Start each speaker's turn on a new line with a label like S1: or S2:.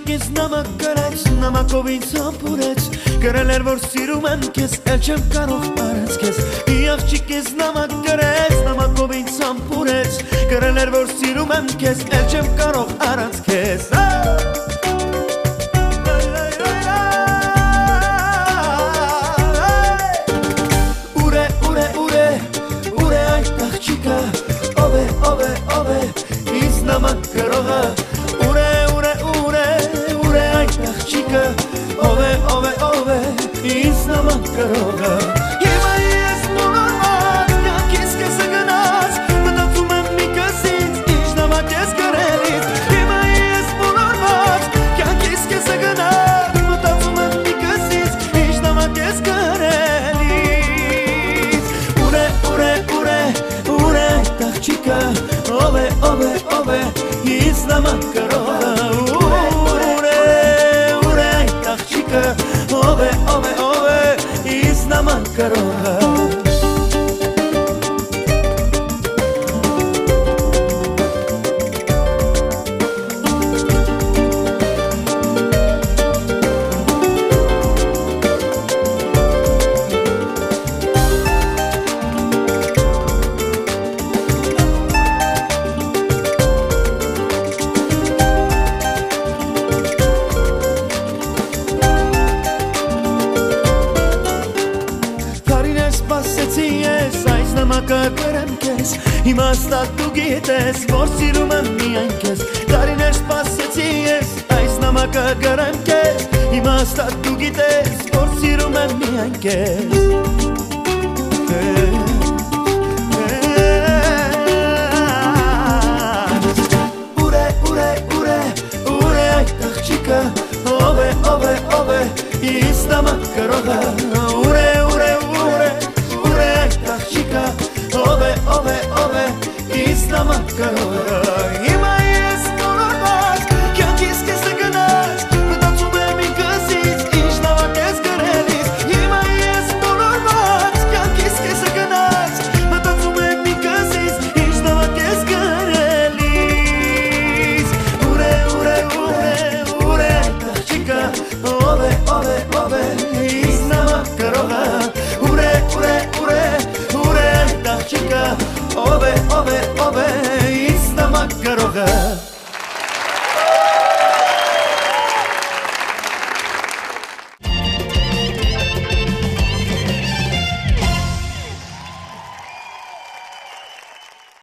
S1: չիկես նամակ գրեց, նամակով ինձ համբուրեց Գրել էր, որ սիրում եմ քեզ, էլ չեմ կարող առանց քեզ Մի աղջիկես նամակ գրեց, նամակով ինձ համբուրեց Գրել էր, որ սիրում եմ քեզ, էլ չեմ կարող առանց քեզ Ուր է այդ աղջիկը, ով է, ինձ նամակ գրողը Ուր է այդ աղջիկը, ով է, ինձ նամակ գրողը Հիմա ես մոլորված, կյանքիս կեսը գնաց Մտածում եմ մի կսից, ինչ նամակ ես գրելից Հիմա ես մոլորված, կյանքիս կեսը գնաց Մտածում եմ մի կսից, ինչ նամակ ես գրելից Ուր է այդ աղջիկը, ով է, ինձ նամակ գրողը Ուր է այդ աղջիկը, ով է, ինձ նամակ գրողը Սպասեցի ես, այս նամակը գրեմ քեզ Հիմա ստատ դու գիտես, որ սիրում եմ միայն քեզ Տարիներ սպասեցի ես, այս նամակը գրեմ քեզ Հիմա ստատ դու գիտես, որ սիրում եմ միայն քեզ Ուր է այդ աղջիկը, ով է, ինձ նամակ գրողը Ուր է այդ աղջիկը, ով է, ինձ նամակ գրողը